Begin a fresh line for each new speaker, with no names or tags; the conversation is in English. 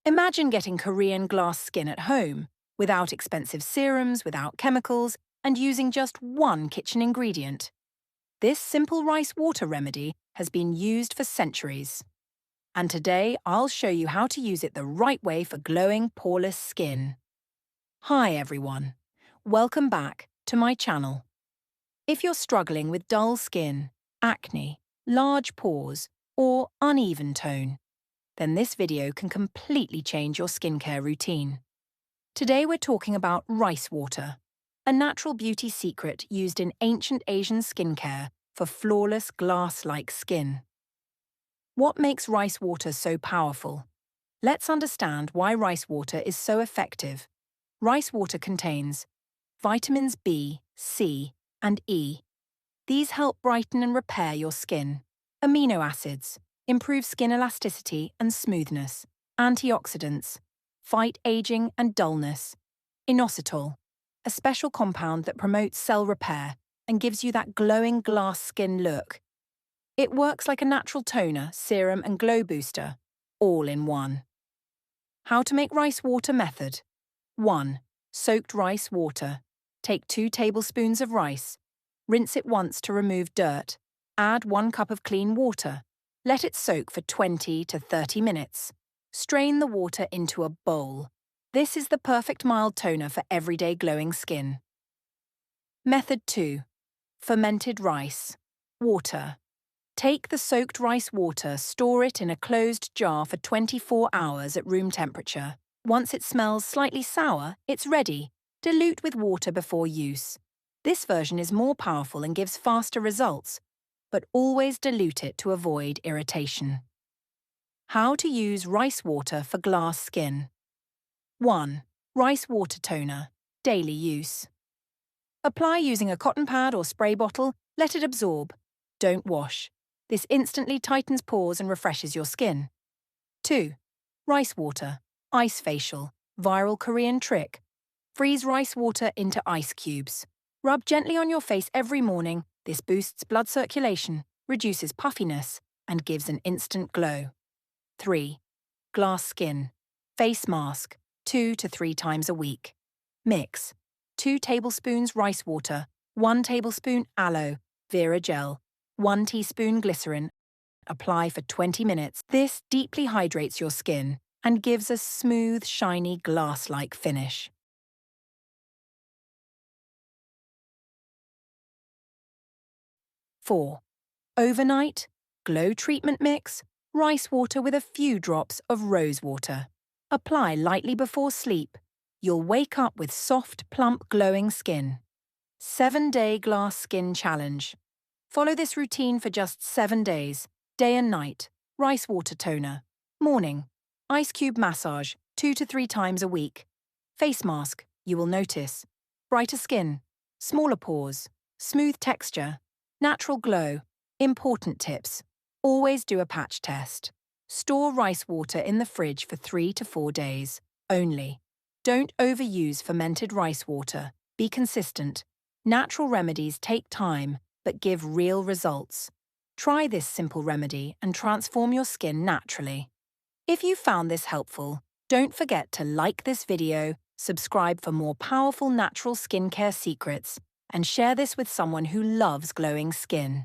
Imagine getting Korean glass skin at home, without expensive serums, without chemicals, and using just one kitchen ingredient. This simple rice water remedy has been used for centuries. And today, I'll show you how to use it the right way for glowing, poreless skin. Hi everyone, welcome back to my channel. If you're struggling with dull skin, acne, large pores, or uneven tone, then this video can completely change your skincare routine. Today we're talking about rice water, a natural beauty secret used in ancient Asian skincare for flawless glass-like skin. What makes rice water so powerful? Let's understand why rice water is so effective. Rice water contains vitamins B, C, and E. These help brighten and repair your skin. Amino acids improve skin elasticity and smoothness. Antioxidants fight aging and dullness. Inositol, a special compound that promotes cell repair and gives you that glowing glass skin look. It works like a natural toner, serum, and glow booster, all in one. How to make rice water method. 1. Soaked rice water. Take 2 tablespoons of rice. Rinse it once to remove dirt. Add 1 cup of clean water. Let it soak for 20 to 30 minutes. Strain the water into a bowl. This is the perfect mild toner for everyday glowing skin. Method 2. Fermented rice. Water. Take the soaked rice water, store it in a closed jar for 24 hours at room temperature. Once it smells slightly sour, it's ready. Dilute with water before use. This version is more powerful and gives faster results, but always dilute it to avoid irritation. How to use rice water for glass skin. 1. Rice water toner. Daily use. Apply using a cotton pad or spray bottle, let it absorb. Don't wash. This instantly tightens pores and refreshes your skin. 2. Rice water. Ice facial. Viral Korean trick. Freeze rice water into ice cubes. Rub gently on your face every morning. This boosts blood circulation, reduces puffiness, and gives an instant glow. 3. Glass skin. Face mask. 2 to 3 times a week. Mix. 2 tablespoons rice water, 1 tablespoon aloe vera gel, 1 teaspoon glycerin. Apply for 20 minutes. This deeply hydrates your skin and gives a smooth, shiny, glass-like finish. 4. Overnight, glow treatment mix, rice water with a few drops of rose water. Apply lightly before sleep. You'll wake up with soft, plump, glowing skin. 7-day glass skin challenge. Follow this routine for just 7 days, day and night. Rice water toner. Morning. Ice cube massage, 2 to 3 times a week. Face mask, you will notice. Brighter skin. Smaller pores. Smooth texture. Natural glow. Important tips. Always do a patch test. Store rice water in the fridge for 3 to 4 days, only. Don't overuse fermented rice water. Be consistent. Natural remedies take time, but give real results. Try this simple remedy and transform your skin naturally. If you found this helpful, don't forget to like this video, subscribe for more powerful natural skincare secrets, and share this with someone who loves glowing skin.